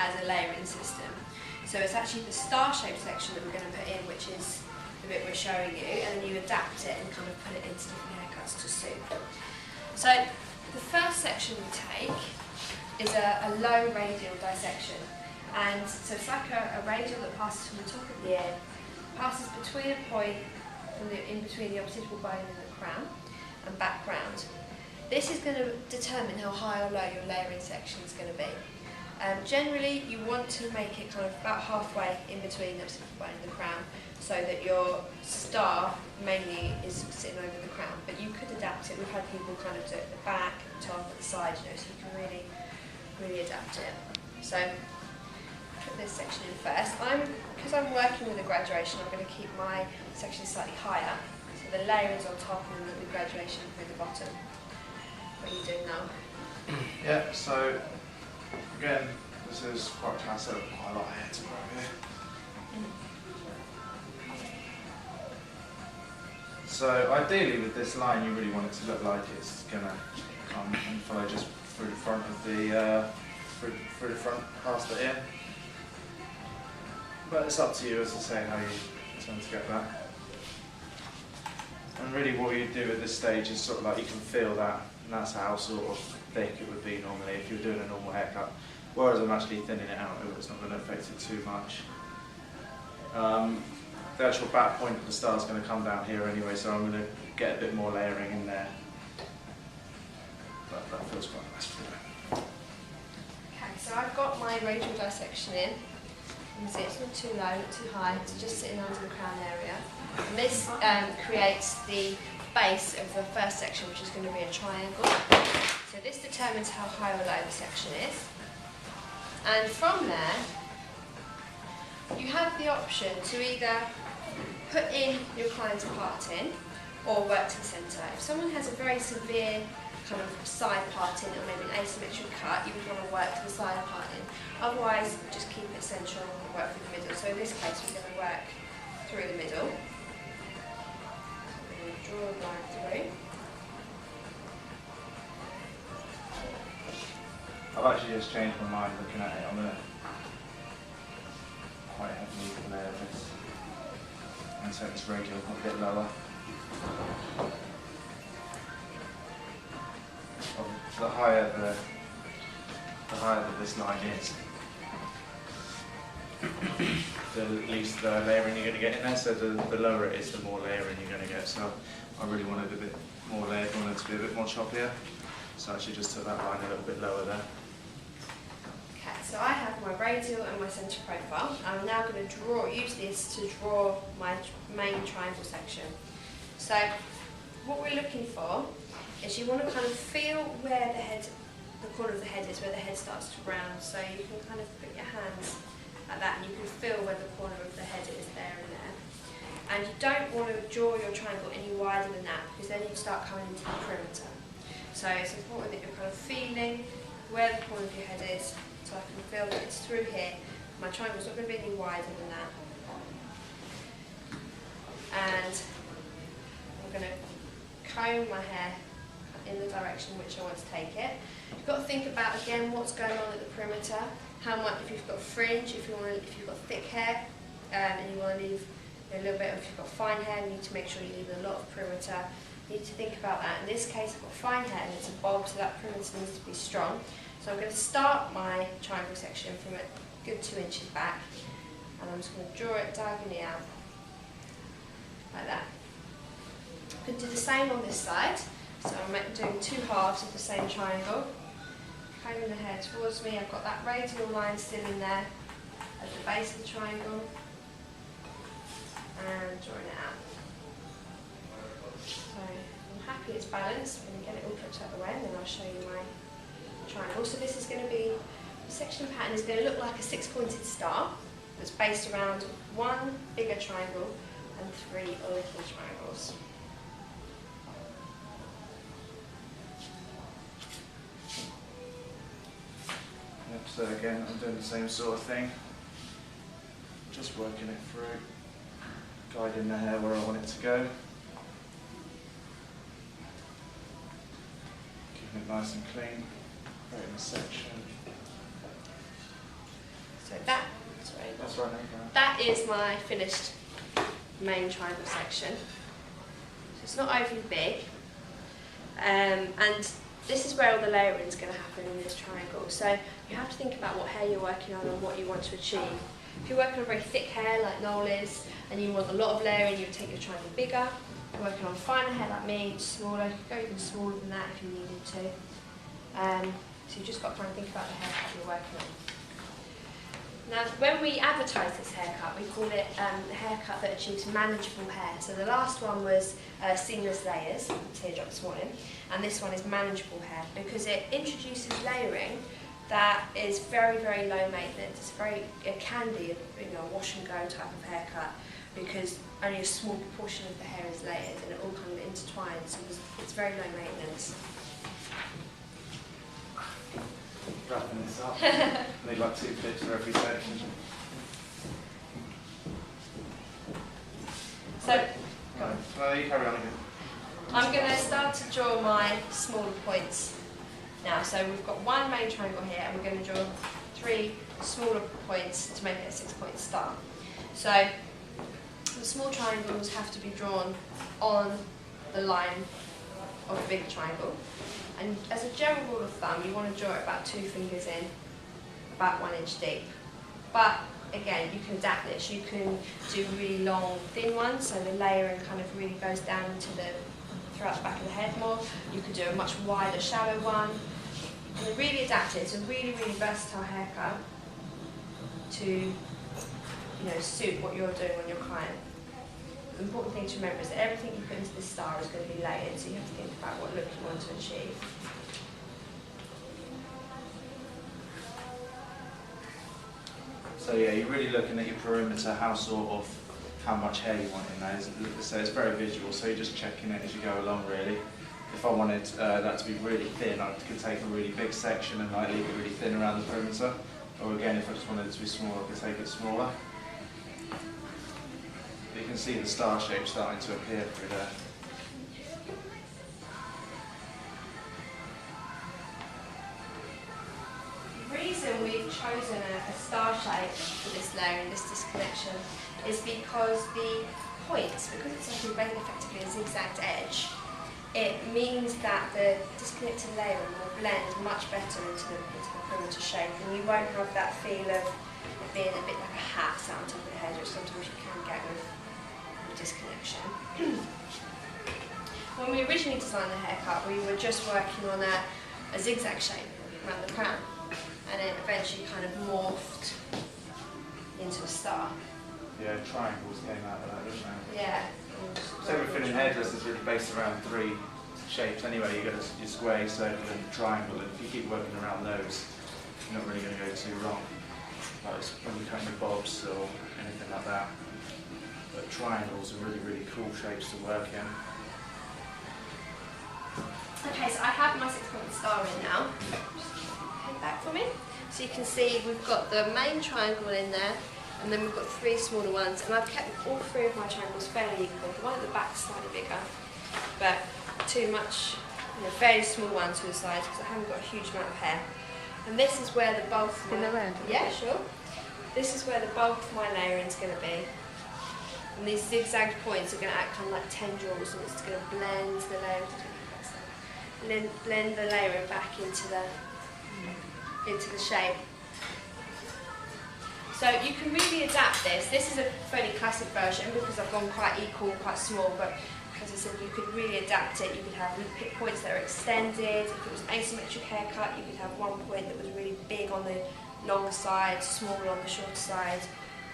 as a layering system. So it's actually the star-shaped section that we're going to put in, which is the bit we're showing you, and then you adapt it and kind of put it into different haircuts to suit. So the first section we take is a low radial dissection, and so it's like a radial that passes from the top of the ear, passes between a point in between the occipital bone and the crown and background. This is going to determine how high or low your layering section is going to be. Generally, you want to make it kind of about halfway in between the occipital bone and the crown, so that your star mainly is sitting over the crown. But you could adapt it. We've had people kind of do it at the back, at the top, at the side, so you can really adapt it. So put this section in first. Because I'm working with a graduation, I'm going to keep my section slightly higher. So the layer is on top and then the graduation through the bottom. What are you doing now? Yeah, so again, this is quite classic, quite a lot of hair to grow here. So ideally with this line you really want it to look like it's going to come and follow just through the front of the, through the front past the ear. But it's up to you, as I say, how you tend to get that. And really what you do at this stage is sort of like you can feel that, and that's how sort of thick it would be normally if you were doing a normal haircut. Whereas I'm actually thinning it out, it's not going to affect it too much. The actual back point of the star is going to come down here anyway, so I'm going to get a bit more layering in there. But that feels quite nice for me. Okay, so I've got my radial dissection in. You can see it's not too low, not too high, it's just sitting under the crown area. And this creates the base of the first section, which is going to be a triangle. So this determines how high or low the section is. And from there, you have the option to either put in your client's part in or work to the centre. If someone has a very severe kind of side part in or maybe an asymmetric cut, you would want to work to the side part in. Otherwise, just keep it central and work through the middle. So in this case, we're going to work through the middle. So we're going to draw a line through. I've actually just changed my mind looking at it. I'm going to quite heavily layer this and set this radial a bit lower. The higher that this line is, the least layering you're going to get in there. So the lower it is, the more layering you're going to get. So I really wanted a bit more layered, wanted it to be a bit more choppier. So I actually just took that line a little bit lower there. Okay, so I have my radial and my centre profile. I'm now going to use this to draw my main triangle section. So what we're looking for is you want to kind of feel where the corner of the head is, where the head starts to round. So you can kind of put your hands like that and you can feel where the corner of the head is there and there. And you don't want to draw your triangle any wider than that, because then you start coming into the perimeter. So it's important that you're kind of feeling where the corner of your head is, so I can feel that it's through here. My triangle's not going to be any wider than that. And I'm going to comb my hair in the direction which I want to take it. You've got to think about again what's going on at the perimeter. How much, if you've got fringe, if you've got thick hair, and you want to leave a little bit. If you've got fine hair, you need to make sure you leave a lot of perimeter. You need to think about that. In this case, I've got fine hair and it's a bob, so that perimeter needs to be strong. So I'm going to start my triangle section from a good 2 inches back, and I'm just going to draw it diagonally out like that. I could do the same on this side. So I'm doing 2 halves of the same triangle. Combing the hair towards me, I've got that radial line still in there at the base of the triangle, and drawing it out. So I'm happy it's balanced. I'm going to get it all put out the way, and then I'll show you my triangle. So this is going to be, the section pattern is going to look like a 6-pointed star that's based around 1 bigger triangle and 3 little triangles. Yep, so again, I'm doing the same sort of thing, just working it through, guiding the hair where I want it to go, keeping it nice and clean, creating a section. So That's right. that is my finished main triangle section. So it's not overly big, and this is where all the layering is going to happen in this triangle. So you have to think about what hair you're working on and what you want to achieve. If you're working on very thick hair like Noel is, and you want a lot of layering, you would take your triangle bigger. If you're working on finer hair like me, smaller, you could go even smaller than that if you needed to. So you just got to try and think about the haircut you're working on. Now, when we advertise this haircut, we call it the haircut that achieves manageable hair. So the last one was seamless layers, teardrop this morning, and this one is manageable hair because it introduces layering that is very, very low maintenance. It can be a wash and go type of haircut because only a small proportion of the hair is layered and it all kind of intertwines, so it's very low maintenance. Wrapping this up. Need like 2 clips for every section. So, You carry on again. I'm going to start to draw my smaller points now. So we've got one main triangle here and we're going to draw 3 smaller points to make it a 6-point star. So the small triangles have to be drawn on the line of the big triangle. And as a general rule of thumb, you want to draw it about 2 fingers in, about 1 inch deep. But again, you can adapt this. You can do really long, thin ones, so the layering kind of really goes down into throughout the back of the head more. You could do a much wider, shallow one. And really adapt it. It's a really, really versatile haircut to suit what you're doing on your client. The important thing to remember is that everything you put into this star is going to be layered, so you have to think about what look you want to achieve. So yeah, you're really looking at your perimeter, how much hair you want in there. So it's very visual, so you're just checking it as you go along really. If I wanted that to be really thin, I could take a really big section and leave it really thin around the perimeter. Or again, if I just wanted it to be small, I could take it smaller. You can see the star shape starting to appear through there. The reason we've chosen a star shape for this layer in this disconnection is because the points, because it's effectively a zigzagged edge, it means that the disconnected layer will blend much better into the perimeter shape, and you won't have that feel of it being a bit like a hat sat on top of the head, which sometimes you can get with disconnection. When we originally designed the haircut, we were just working on a zigzag shape around the crown, and it eventually kind of morphed into a star. Yeah, triangles came out of that, didn't they? Yeah. So everything in hairdressing is really based around 3 shapes anyway. You've got your square, circle and triangle, and if you keep working around those, you're not really going to go too wrong. Like when you cut your bobs or anything like that. But triangles are really, really cool shapes to work in. Okay, so I have my 6-point star in now. Just head back for me. So you can see we've got the main triangle in there, and then we've got 3 smaller ones, and I've kept all 3 of my triangles fairly equal. The one at the back is slightly bigger, but too much, fairly small ones to the sides because I haven't got a huge amount of hair. And this is where the bulk of my... Yeah, sure. This is where the bulk of my layering is going to be. And these zigzag points are going to act kind of like tendrils, and it's going to blend the layering, and then blend the layering back into the shape. So you can really adapt this. This is a fairly classic version because I've gone quite equal, quite small, but as I said, you could really adapt it. You could have points that are extended. If it was an asymmetric haircut, you could have one point that was really big on the long side, small on the short side,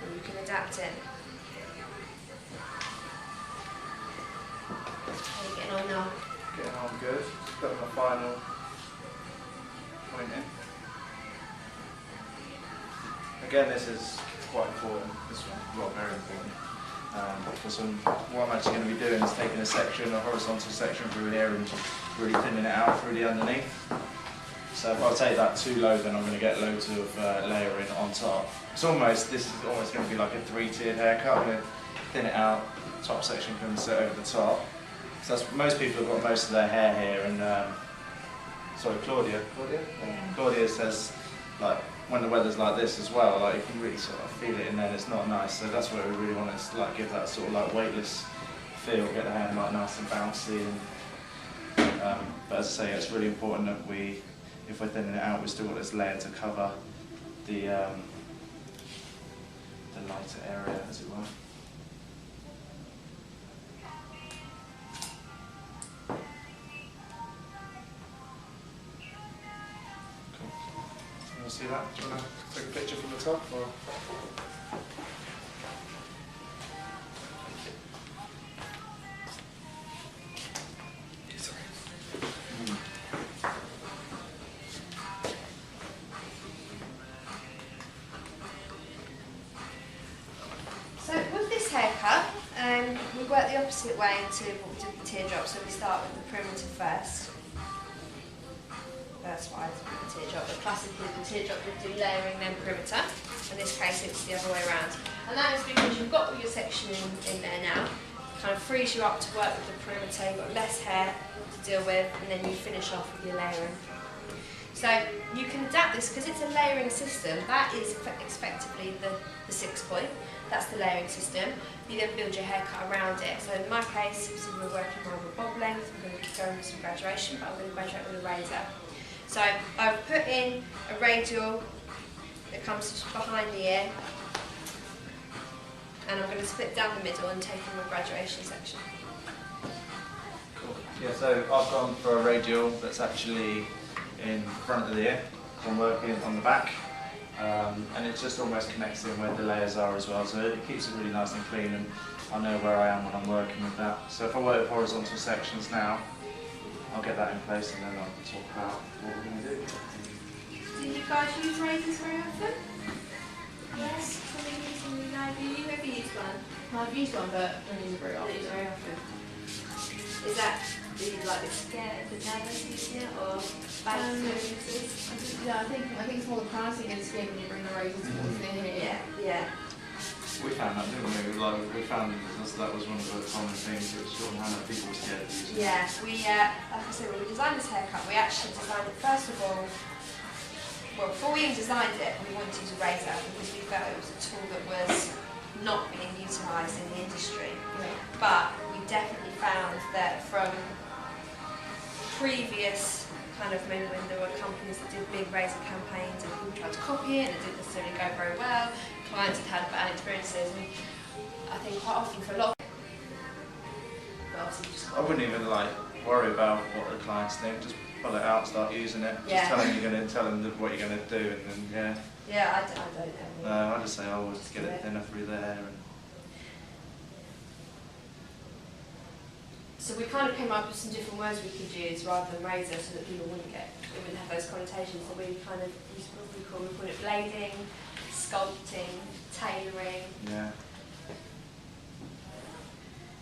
and you can adapt it. How are you getting on now? Getting on good. Just got my final point in. Again, this is quite important. This one, well, very important. Because what I'm actually going to be doing is taking a section, a horizontal section through here and really thinning it out through the underneath. So if I take that too low, then I'm going to get loads of layering on top. This is almost going to be like a 3-tiered haircut. I'm going to thin it out, top section comes sit over the top. So most people have got most of their hair here, and sorry, Claudia says like when the weather's like this as well, like you can really sort of feel it in there and it's not nice. So that's what we really want to like give that sort of like weightless feel, get the hand like nice and bouncy. And, but as I say, it's really important that we, if we're thinning it out, we've still got this layer to cover the lighter area, as it were. See that? Do you want to take a picture from the top? Or? So with this haircut, we work the opposite way to what we did with the teardrop. So we start with the perimeter first. That's why it's the teardrop, but classically the teardrop would do layering then perimeter. In this case it's the other way around. And that is because you've got all your section in there now. It kind of frees you up to work with the perimeter, you've got less hair to deal with, and then you finish off with your layering. So you can adapt this because it's a layering system. That is effectively the 6 point. That's the layering system. You then build your haircut around it. So in my case, we're working on a bob length. I'm going to go into some graduation, but I'm going to graduate with a razor. So I've put in a radial that comes behind the ear, and I'm going to split down the middle and take in my graduation section. Cool. Yeah, so I've gone for a radial that's actually in front of the ear. So I'm working on the back, and it just almost connects in where the layers are as well. So it keeps it really nice and clean, and I know where I am when I'm working with that. So if I work with horizontal sections now, I'll get that in place and then I'll talk about what we're going to do. Do you guys use razors very often? Yes, something using the knife. Do you ever use one? I've used one, but don't use it very Don't use it often. very often. Is that, do you like the scared, the nervous using it, or bad experiences? Yeah, I think it's more the pricing and skin when you bring the razor towards the hair. Yeah. We found that, didn't we? Like, we found that was one of the common things, which sort of how people were scared of using it. Yeah, like I said, when we designed this haircut, we actually designed it first of all, well, before we even designed it, we wanted to use a razor because we felt it was a tool that was not being utilised in the industry. Yeah. But we definitely found that from previous kind of, maybe when there were companies that did big razor campaigns and people tried to copy it and it didn't necessarily go very well, clients had had bad experiences, and I think quite often for a lot of but obviously just I wouldn't even like worry about what the clients think, just pull it out, start using it, Yeah. just tell them you're going to tell them what you're going to do, and then I don't know. no, I just say I always get it thinner through there. And So we kind of came up with some different words we could use rather than razor so that people wouldn't have those connotations. So we kind of used what we call it blading, sculpting, tailoring, yeah,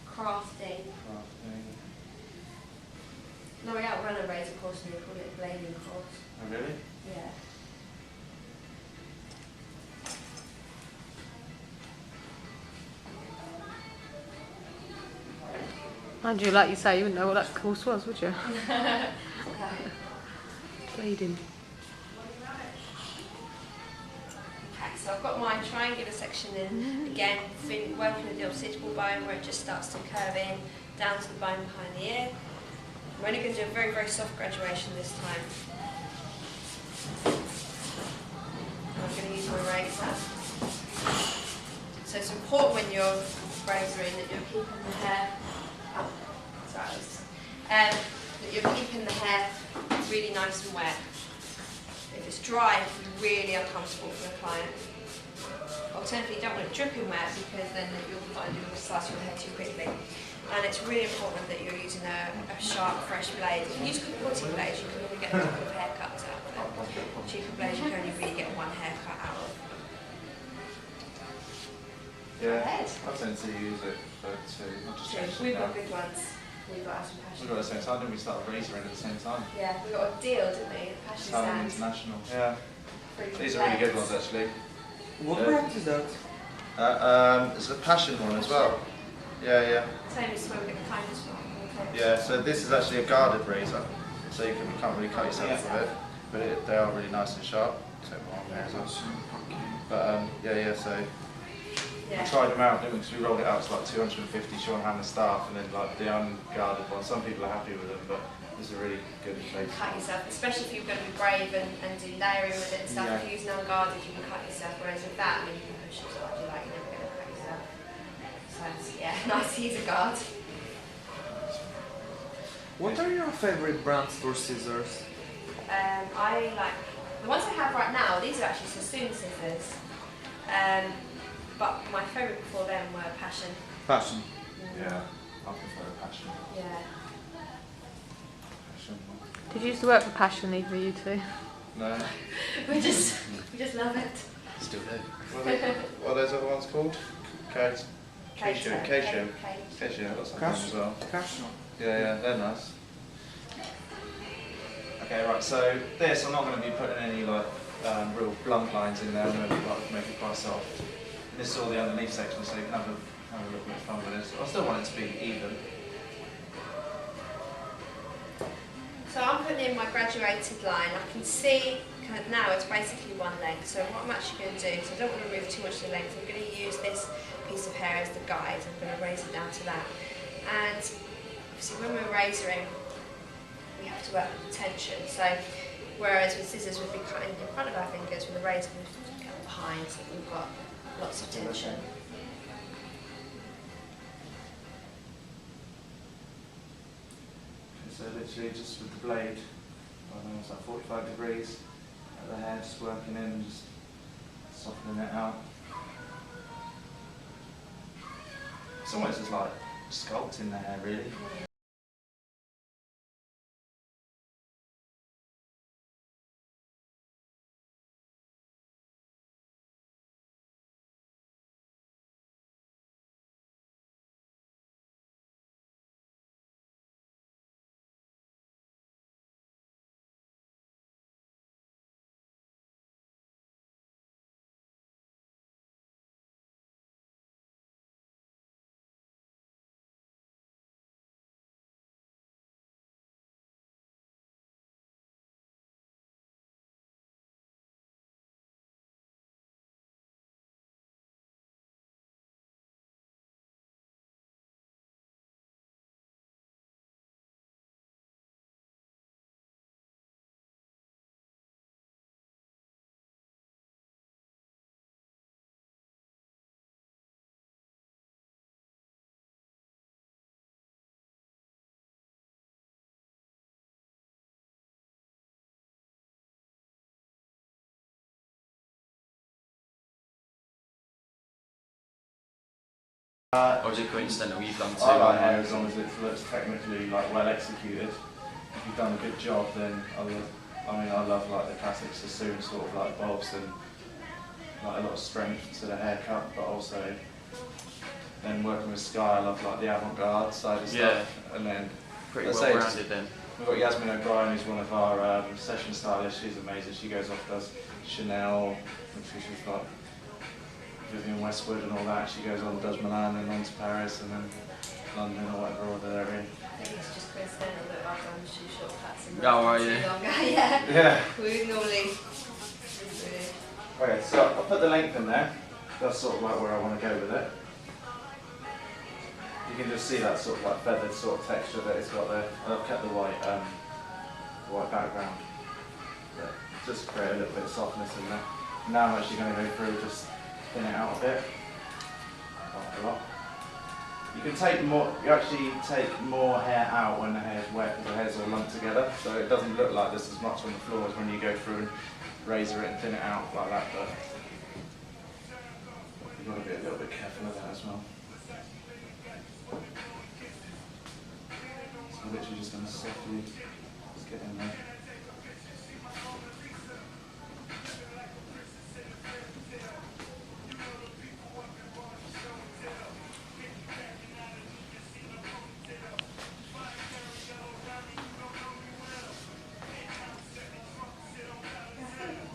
crafting. Loreal run a razor course and they call it a blading course. Oh really? Yeah. Mind you, like you say, you wouldn't know what that course was, would you? Bleeding. Okay, so I've got my triangular section in, again, working with the occipital bone where it just starts to curve in down to the bone behind the ear. I'm only going to do a very, very soft graduation this time. I'm going to use my razor. So it's important when you're razoring that you're keeping the hair, that you're keeping the hair really nice and wet. If it's dry, it can be really uncomfortable for the client. Alternatively, you don't want it dripping wet because then you'll find you'll slice your hair too quickly. And it's really important that you're using a sharp, fresh blade. You can use pointy blades, you can only get a couple of haircuts out of it. Cheaper blades, you can only really get one haircut out of. Yeah, Ahead. I tend to use it for two, not just So we've got good ones. We've got some We passion. got at the same time, didn't we? Started razoring at the same time. Yeah, we got a deal, didn't we? Passion Salmon Sand. International. Yeah, Free these are really good blades. ones actually. What Yeah. brand is that? It's a passion one as well. Yeah. Same as when we get the kindness one. Okay. Yeah, so this is actually a guarded razor, so you can't really cut yourself with it, but they are really nice and sharp. take my arm there as well. Okay. But yeah, so Yeah. we tried them out, didn't we? Because we rolled it out to like 250 Sean Hammer staff, and then like the unguarded one. Some people are happy with them, but this is a really good place. Cut yourself, especially if you're going to be brave and do layering with it and stuff. Yeah. If you're using unguarded, you can cut yourself. Whereas with that, I mean, you can push it as hard as you like. You're never going to cut yourself. So it's, yeah, nice to use a guard. What are your favorite brands for scissors? I like the ones I have right now. These are actually Sassoon scissors. But my favourite before them were Passion. Passion. Yeah, I prefer Passion. Yeah. Passion. Did you used to work for Passion, either you two? No. we just love it. Still do. What are those other ones called? Casio. Casio. Casio. Casio. I've got some as well. Passion. Yeah, they're nice. Okay, right. So this, I'm not going to be putting any like real blunt lines in there. I'm going to like, make it quite soft. And this is all the underneath section, so you can have a little bit of fun with this. I still want it to be even. So I'm putting in my graduated line. I can see kind of now it's basically one length. So what I'm actually going to do is I don't want to remove too much of the length. I'm going to use this piece of hair as the guide. I'm going to raise it down to that. And obviously when we're razoring, we have to work with the tension. So whereas with scissors we'd be cutting in front of our fingers, with a razor we'd cut behind, so we've got lots of tension. So literally just with the blade, I don't know, it's like 45 degrees at the hair, just working in and just softening it out. It's almost just like sculpting the hair, really. Or is it coincidental you've done two? I like hair as long as it looks technically like well executed. If you've done a good job, then I love like the classic Sassoon sort of like bobs and like a lot of strength to the haircut, but also then working with Sky, I love like the avant-garde side of stuff. And then Pretty let's well say rounded then. we've got Yasmin O'Brien, who's one of our session stylists. She's amazing. She goes off, does Chanel, which is like Vivienne Westwood and all that. She goes on, does Milan and on to Paris and then London or whatever order they're in. I think it's just coincidental that I've done shoe shortcuts and Oh, are too you? longer. Yeah. Yeah. We normally. Okay, so I'll put the length in there. That's sort of like where I want to go with it. You can just see that sort of like feathered sort of texture that it's got there. And I've kept the white background. Yeah, just create a little bit of softness in there. Now I'm actually going to go through just thin it out a bit. Not a lot. You can take more. You actually take more hair out when the hair is wet because the hair's all lumped together, so it doesn't look like there's as much on the floor as when you go through and razor it and thin it out like that. But you've got to be a little bit careful of that as well. So I'm literally just going to softly just get in there.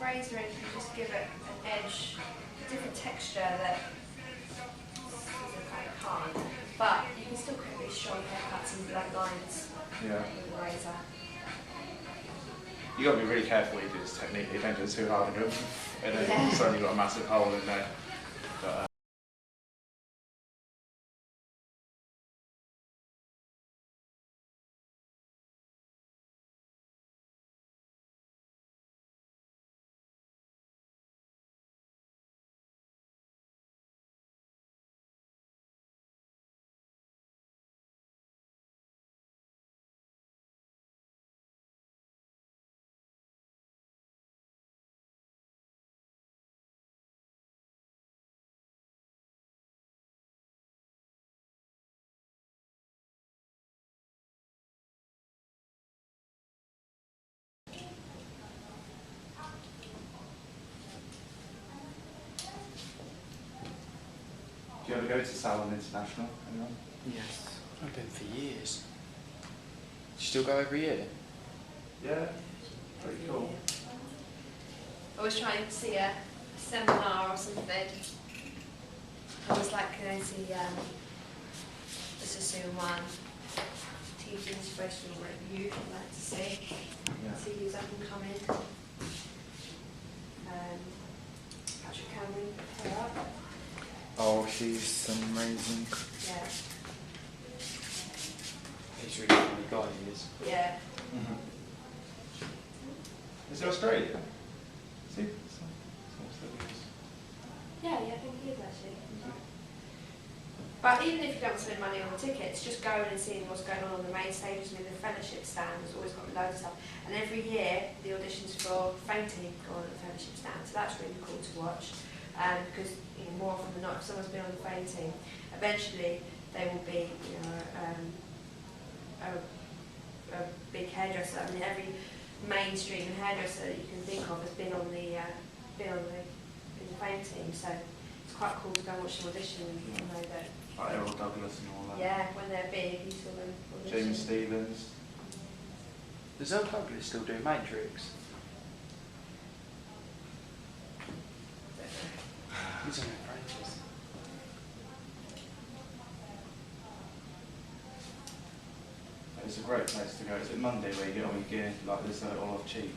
Razoring can just give it an edge, a different texture that scissor kind of can't. But you can still create really strong haircuts and blunt lines Yeah. with a razor. You got to be really careful when you do this technique. You don't do it too hard and go, and then Yeah. suddenly you've got a massive hole in there. But, do you ever go to Salon International? Anyone? Yes. I've been for years. Do you still go every year? Yeah, pretty cool. I was trying to see a seminar or something. I was like, can I see the Sassoon one, teaching inspirational review, I'd like to see. Yeah. See who's up and coming. Patrick Cameron, her up. Oh, she's amazing. Yeah. He's really funny guy, he is. Yeah. Is it Australia? See? Yeah, I think he is actually. But even if you don't spend money on the tickets, just going and seeing what's going on the main stages. I mean, the fellowship stand has always got loads of stuff. And every year, the auditions for fainting go on at the fellowship stand, so that's really cool to watch. Because more often than not, if someone's been on the fainting, eventually they will be, a big hairdresser. I mean, every mainstream hairdresser that you can think of has been on the fainting. So it's quite cool to go and watch them audition and know that. Like Errol Douglas and all that. Yeah, when they're big, you saw them audition. James Stevens. Does Errol Douglas still do Matrix? He's on it for ages. It's a great place to go. Is it Monday where you get all your gear like this all off cheap?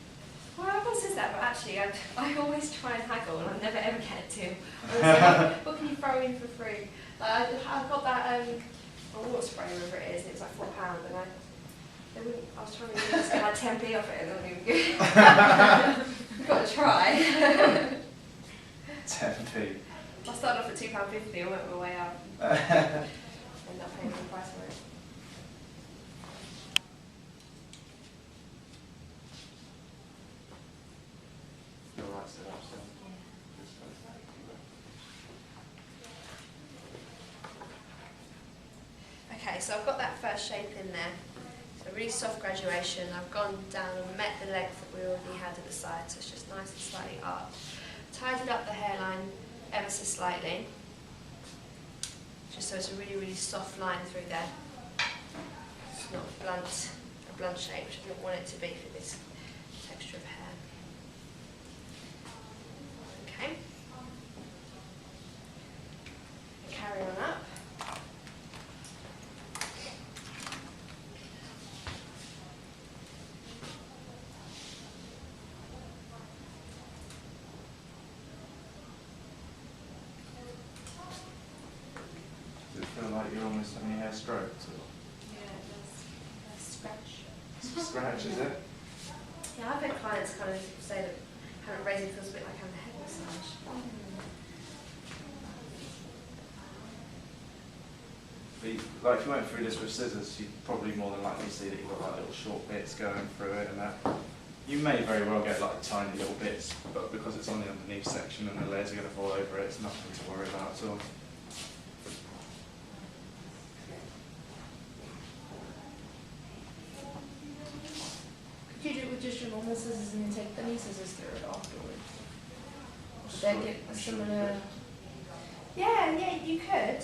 Well, everyone says that, but actually, I always try and haggle, and I never ever get to. I was like, what can you throw in for free? Like, I got that water spray, whatever it is, and it was like £4, and I was trying to just get like 10p off it, and it wasn't even good. You've got to try. 10p. I started off at £2.50 and went my way up. Ended up paying the price for it. You're right, so that's Okay, so I've got that first shape in there. So really soft graduation. I've gone down and met the length that we already had at the side, so it's just nice and slightly up. Tidied up the hairline ever so slightly, just so it's a really, really soft line through there. It's not a blunt shape, which I don't want it to be for this texture of hair. Okay. Carry on up. Does it feel like you're almost having your hair stroked? Or Yeah, that's scratch. scratch, is it? Yeah, I've had clients kind of say that having raising feels a bit like having a head massage. But like if you went through this with scissors, you'd probably more than likely see that you've got like little short bits going through it and that. You may very well get like tiny little bits, but because it's on the underneath section and the layers are going to fall over it, it's nothing to worry about at all. Could you do it with just your normal scissors and then take the knee scissors through it afterwards? Would that get a similar, Yeah, you could.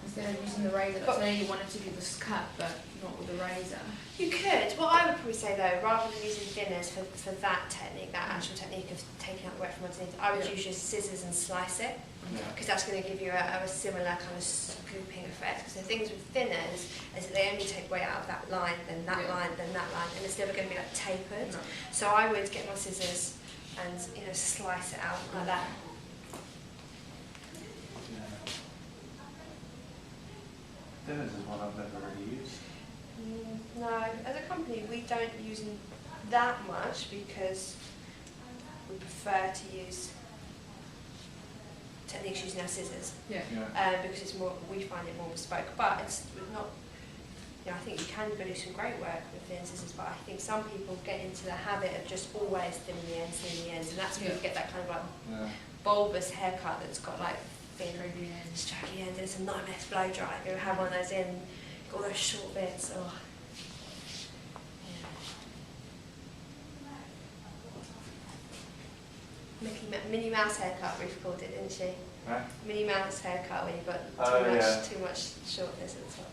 instead of using the razor? Like, say you wanted to do this cut, but not with the razor. You could. What I would probably say though, rather than using thinners for that technique, that actual technique of taking out the wet from underneath, I would use just scissors and slice it, because that's going to give you a similar kind of scooping effect. Because the things with thinners is that they only take weight out of that line, then that line, then that line, and it's never going to be like tapered. No. So I would get my scissors and slice it out like that. Thinners is one I've never really used. No, as a company we don't use them that much because we prefer to use techniques using our scissors. Yeah. Because it's more, we find it more bespoke. But it's not. I think you can do some great work with thin scissors, but I think some people get into the habit of just always thinning the ends, and that's where you get that kind of like bulbous haircut that's got like thin, straggly ends, and it's a nightmare to blow dry. You have one of those in, got all those short bits. Oh. Minnie Mouse haircut, Ruth called it, didn't she? Huh? Minnie Mouse haircut, when you've got too much shortness at the top.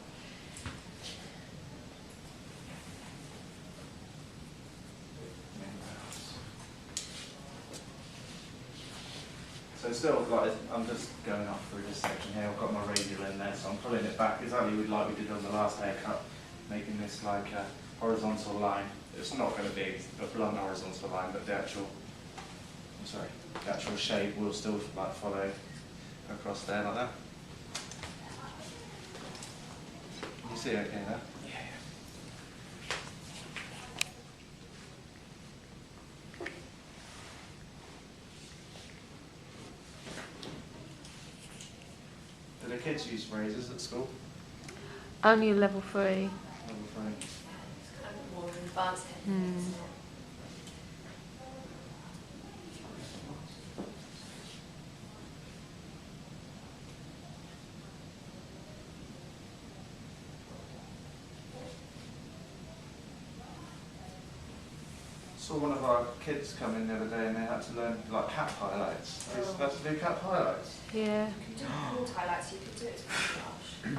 So still, like, I'm just going up through this section here. I've got my radial in there, so I'm pulling it back exactly like we did on the last haircut, making this like a horizontal line. It's not going to be a blunt horizontal line, but the actual shape will still like follow across there like that. Can you see okay there? Yeah. Do the kids use razors at school? Only level 3. Level 3. It's kind of more advanced technique, isn't it? Saw one of our kids come in the other day and they had to learn like cap highlights. They had to do cap highlights. Yeah. You can do cool highlights, you could do it to gosh.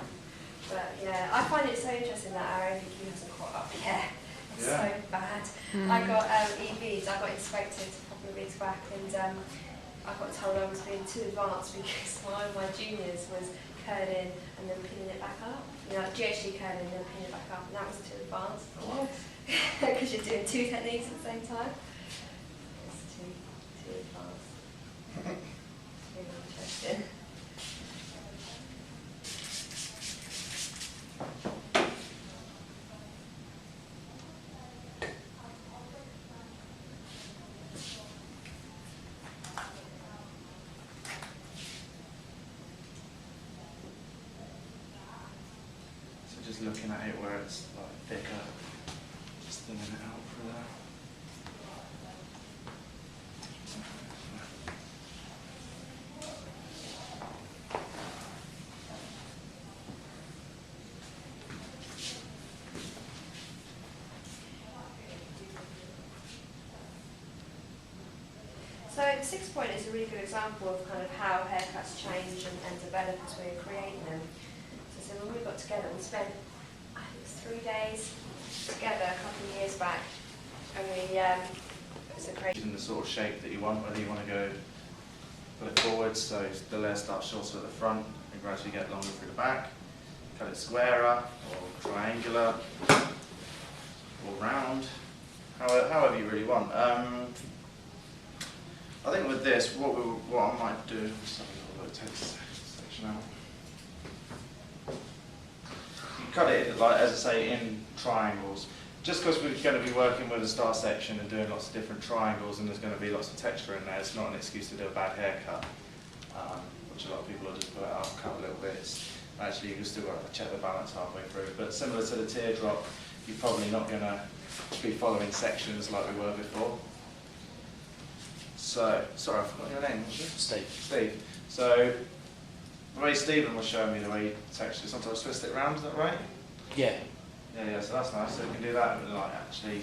But yeah, I find it so interesting that our MVQ hasn't caught up yet. It's so bad. I got EVs, I got inspected a couple of weeks back, and I got told I was being too advanced because one of my juniors was curling and then pinning it back up. Like GHD curling and then pinning it back up, and that was too advanced. What? Because you're doing two techniques at the same time. It's too advanced. It's really interesting. So just looking at it where it's like thicker, just thinning it out through there. So the 6 point is a really good example of kind of how haircuts change and develop as we're creating them. So when we got together, we spent, I think, 3 days together a couple of years back, and we it's a crazy. In the sort of shape that you want, whether you want to go pull it forwards so the layer starts shorter at the front and gradually get longer through the back, cut it squarer or triangular or round, however you really want. I think with this, what I might do, let's have a look, take this section out. You cut it, like as I say, in triangles. Just because we're going to be working with a star section and doing lots of different triangles, and there's going to be lots of texture in there, it's not an excuse to do a bad haircut, which a lot of people will just put it out, cut a little bit. Actually, you can still have to check the balance halfway through. But similar to the teardrop, you're probably not going to be following sections like we were before. So, sorry, I forgot your name, was it? Steve. Steve. So, the way Stephen was showing me the way you texture, sometimes twist it around, is that right? Yeah. Yeah, so that's nice. So we can do that and like actually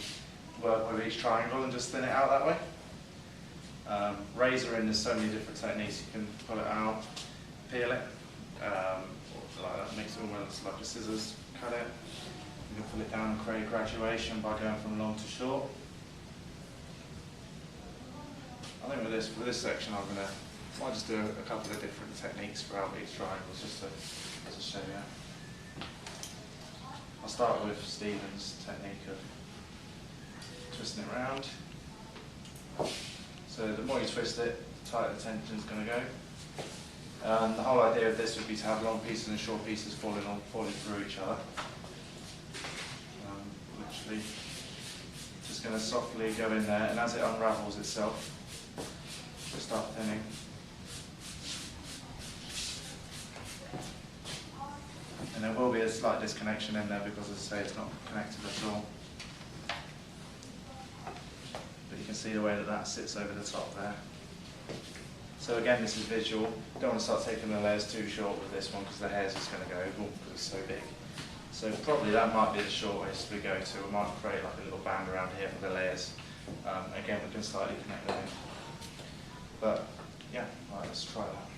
work with each triangle and just thin it out that way. Razoring, there's so many different techniques. You can pull it out, peel it, or like that, mix it almost like a scissors, cut it. You can pull it down and create graduation by going from long to short. I think with this section I might just do a couple of different techniques throughout each triangle just to show you. I'll start with Stephen's technique of twisting it round. So the more you twist it, the tighter the tension is going to go. The whole idea of this would be to have long pieces and short pieces falling through each other. Literally, just going to softly go in there, and as it unravels itself, it'll start thinning. And there will be a slight disconnection in there because, as I say, it's not connected at all. But you can see the way that sits over the top there. So again, this is visual. Don't want to start taking the layers too short with this one because the hair's just going to go because it's so big. So probably that might be the shortest we go to. We might create like a little band around here for the layers. Again, we can slightly connect them in. But yeah, all right, let's try that.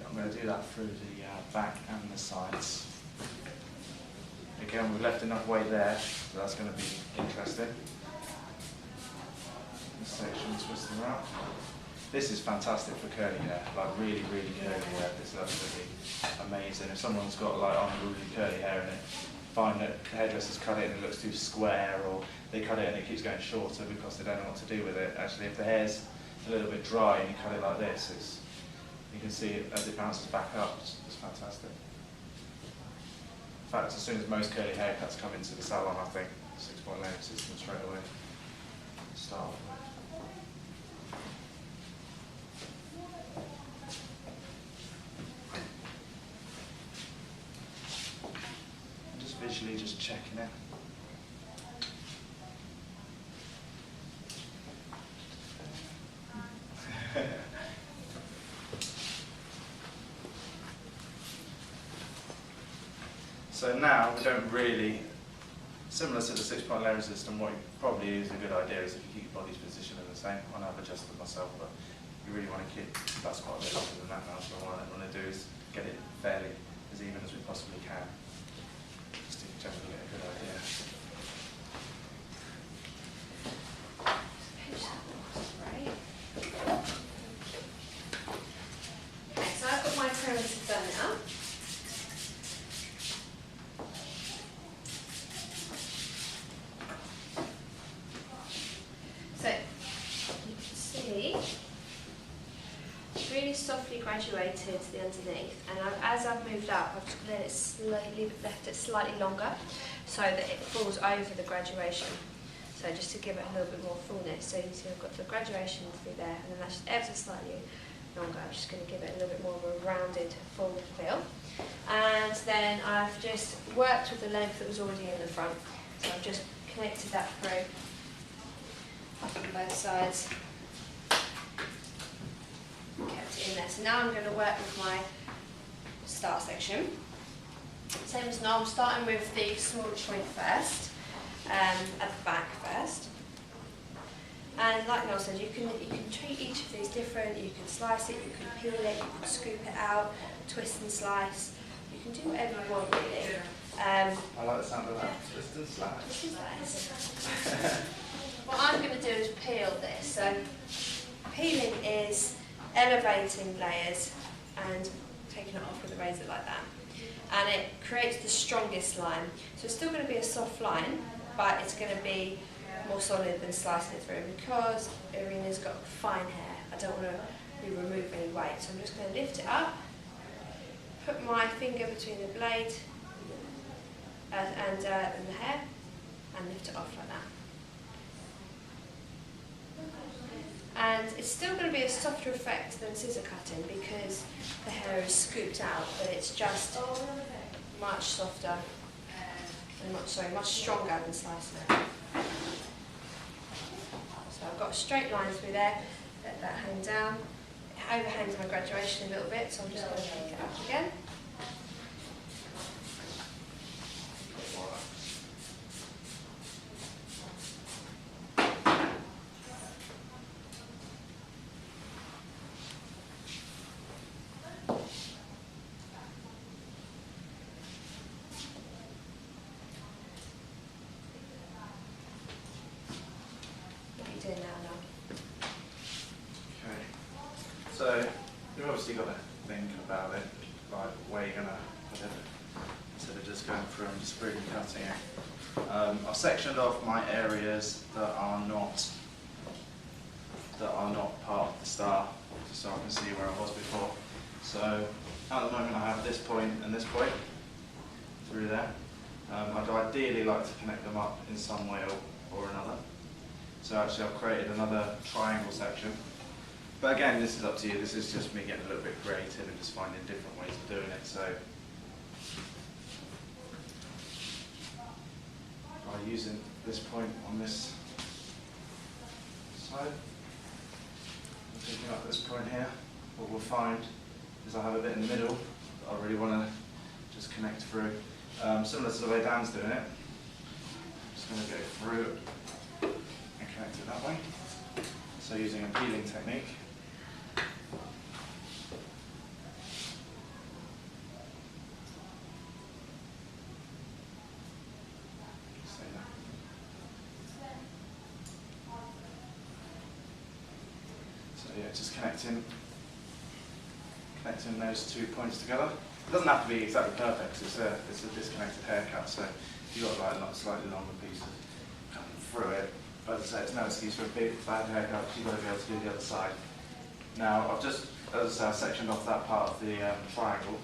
I'm going to do that through the back and the sides. Again, we've left enough weight there, so that's going to be interesting. This section twisting around. This is fantastic for curly hair, like really, really curly hair. This is absolutely amazing. If someone's got like unruly curly hair in it, find that hairdressers cut it and it looks too square, or they cut it and it keeps going shorter because they don't know what to do with it. Actually, if the hair's a little bit dry and you cut it like this, you can see it as it bounces back up. It's fantastic. In fact, as soon as most curly haircuts come into the salon, I think 6-point layering system straight away start. I'm just visually just checking it. So now we don't really, similar to the 6-point layering system, what probably is a good idea is if you keep your body's position the same. I know I've adjusted myself, but you really want to keep, that's quite a bit longer than that now, so what I want to do is get it fairly as even as we possibly can, just to generally get a good idea. Okay, so I've got my perimeter done now. So you can see it's really softly graduated the underneath, and as I've moved up, I've just left it slightly longer so that it falls over the graduation. So just to give it a little bit more fullness. So you can see I've got the graduation through there, and then that's just ever so slightly longer. I'm just going to give it a little bit more of a rounded, full feel. And then I've just worked with the length that was already in the front. So I've just connected that through on both sides. Kept it in there. So now I'm going to work with my start section. Same as now, I'm starting with the small joint first, at the back first. And like Noel said, you can treat each of these different. You can slice it, you can peel it, you can scoop it out, twist and slice. You can do whatever you want really. I like the sound of that. Twist and slice. What I'm going to do is peel this. So peeling is elevating layers and taking it off with a razor like that. And it creates the strongest line. So it's still going to be a soft line, but it's going to be more solid than slicing it through, because Irina's got fine hair. I don't want to remove any weight, so I'm just going to lift it up, put my finger between the blade and the hair, and lift it off like that. And it's still going to be a softer effect than scissor cutting because the hair is scooped out, but it's just much softer and much stronger than slicing it. So I've got a straight line through there, let that hang down. It overhangs my graduation a little bit, so I'm just going to pick it up again. What are you doing now? Okay. So you've obviously got to think about it, like where you're going to put it, instead of just going through and just really cutting it. I've sectioned off my areas that are not part of the star, just so I can see where I was before. So at the moment I have this point and this point through there. I'd ideally like to connect them up in some way or another. So actually I've created another triangle section. But again, this is up to you. This is just me getting a little bit creative and just finding different ways of doing it. So by using this point on this side, picking up this point here, what we'll find is I have a bit in the middle that I really want to just connect through. Similar to the way Dan's doing it. I'm just going to go through and connect it that way. So using a peeling technique. So yeah, just connecting those 2 points together. It doesn't have to be exactly perfect, it's a disconnected haircut, so if you've got like a slightly longer piece coming through it, but as I say, it's no excuse for a bad haircut, you've got to be able to do the other side. Now, I've just, as I say, I've sectioned off that part of the triangle,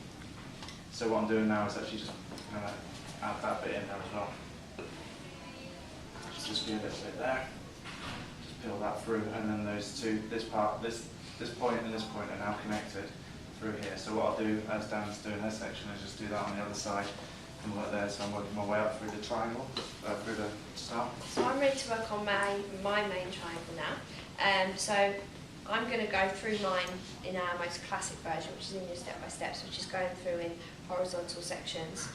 so what I'm doing now is actually just going to add that bit in there as well. Just do a little bit there, just peel that through, and then those two, this point and this point are now connected through here. So what I'll do, as Dan's doing her section, is just do that on the other side and work there. So I'm working my way up through the triangle, through the star. So I'm ready to work on my main triangle now. So I'm going to go through mine in our most classic version, which is in your step-by-steps, which is going through in horizontal sections,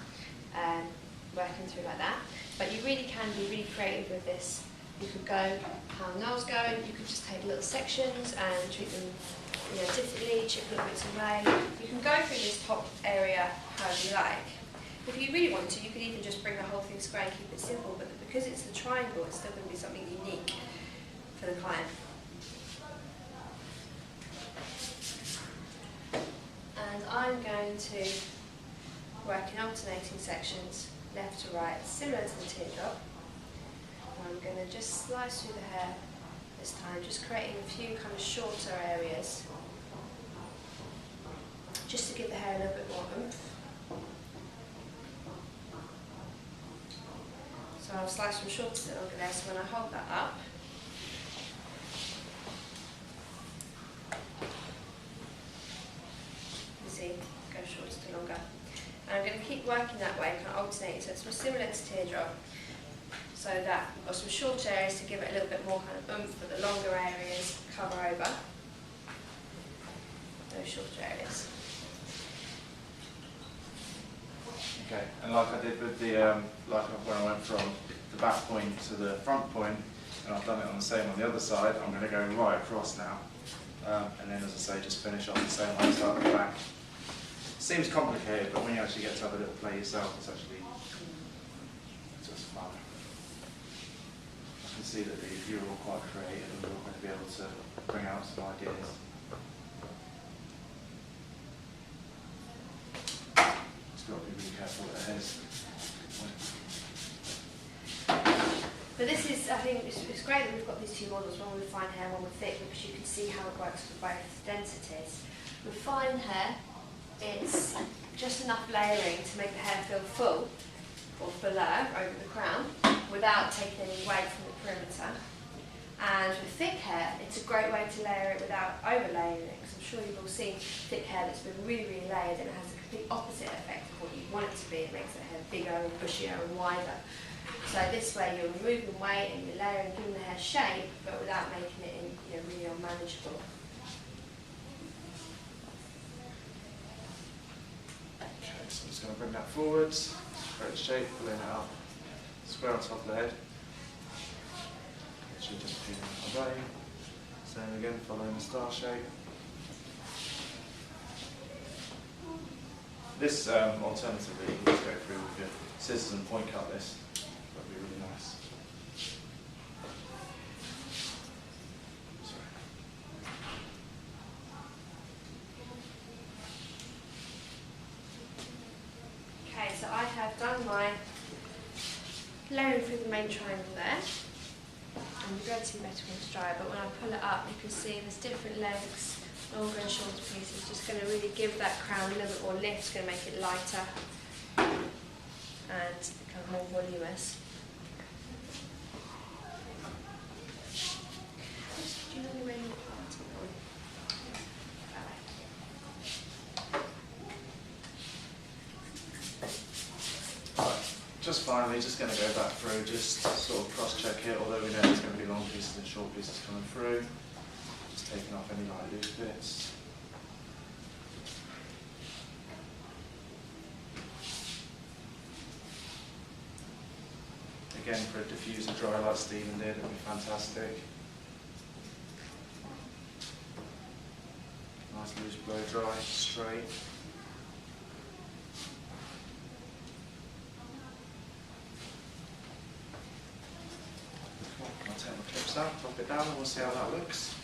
working through like that. But you really can be really creative with this. You could go how Noel's going, you could just take little sections and treat them differently, chip little bits away. You can go through this top area however you like. If you really want to, you could even just bring the whole thing square and keep it simple, but because it's the triangle, it's still going to be something unique for the client. And I'm going to work in alternating sections, left to right, similar to the teardrop. I'm going to just slice through the hair this time, just creating a few kind of shorter areas, just to give the hair a little bit more oomph. So I'll slice from shorter to longer there, so when I hold that up, you see, go shorter to longer. And I'm going to keep working that way, kind of alternating, so it's more similar to teardrop. So that we've got some shorter areas to give it a little bit more kind of oomph, but the longer areas cover over those shorter areas. Okay, and like I did with the, when I went from the back point to the front point, and I've done it on the same on the other side, I'm going to go right across now. And then, as I say, just finish off the same way, start at the back. Seems complicated, but when you actually get to have a little play yourself, it's actually just fun. I can see that you're all quite creative and you're all going to be able to bring out some ideas. Just got to be really careful with the hairs. But this is, I think, it's great that we've got these two models, one with fine hair, one with thick, because you can see how it works with both densities. With fine hair, it's just enough layering to make the hair feel full, or fuller, over the crown, without taking any weight from the perimeter. And with thick hair, it's a great way to layer it without overlaying it, because I'm sure you've all seen thick hair that's been really, really layered, and it has a complete opposite effect of what you want it to be. It makes the hair bigger and bushier and wider. So this way you're removing weight and you're layering, giving the hair shape, but without making it really unmanageable. just going to bring that forwards, create a shape, pulling it up, square on top of the head. It should just be away. Same again, following the star shape. This alternatively, you can just go through with your scissors and point cut this. That'd be really nice. Sorry. Okay, so I have done my layering through the main triangle there. And you'll be able to see better when it's dry, but when I pull it up, you can see there's different legs, longer and shorter pieces. Just going to really give that crown a little bit more lift. It's going to make it lighter and kind of more voluminous. Do you know the way you part it? Just finally, just going to go back through, just sort of cross-check it, although we know there's going to be long pieces and short pieces coming through. Just taking off any light loose bits. Again, for a diffuser dry like Stephen did, it would be fantastic. Nice loose blow dry, straight. I'll take my clips out, drop it down, and we'll see how that looks.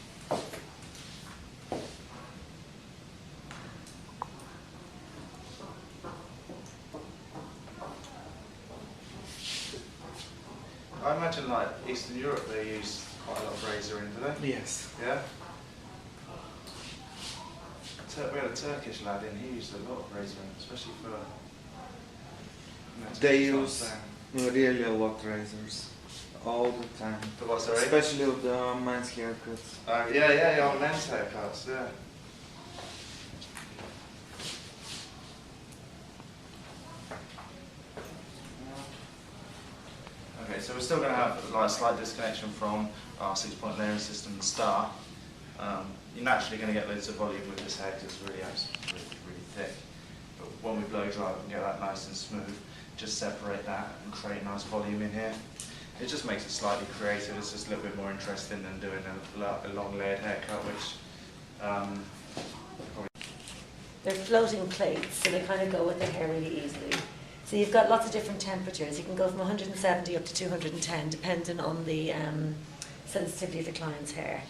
I imagine, like Eastern Europe, they use quite a lot of razor in, do they? Yes. Yeah. We had a Turkish lad in. He used a lot of razor in, especially for. They use really a lot razors all the time. For what, sorry? Especially with the men's haircuts. Yeah, on men's haircuts, yeah. Okay, so we're still going to have like a slight disconnection from our 6-point layering system and star. You're naturally going to get loads of volume with this hair because it's really thick. But when we blow dry, we can get that nice and smooth. Just separate that and create nice volume in here. It just makes it slightly creative. It's just a little bit more interesting than doing a long layered haircut, which They're floating plates, so they kind of go with the hair really easily. So you've got lots of different temperatures. You can go from 170 up to 210, depending on the sensitivity of the client's hair.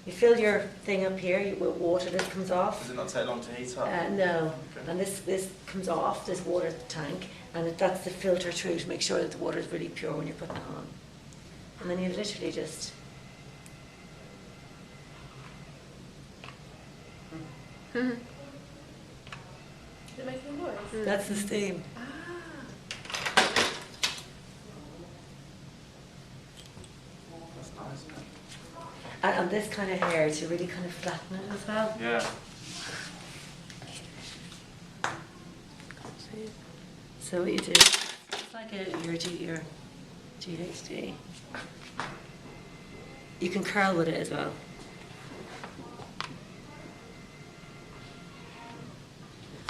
You fill your thing up here with water. This comes off. does it not take long to heat up? No, Okay. and this comes off, this water tank, and that's the filter through to make sure that the water is really pure when you're putting it on. And then you literally just... Is it making a noise? That's the steam. That's nice. And this kind of hair to really kind of flatten it as well. Yeah. So what you do, it's like your GHD. You can curl with it as well.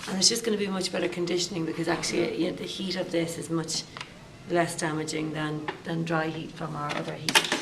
And it's just going to be much better conditioning because actually the heat of this is much less damaging than dry heat from our other heat.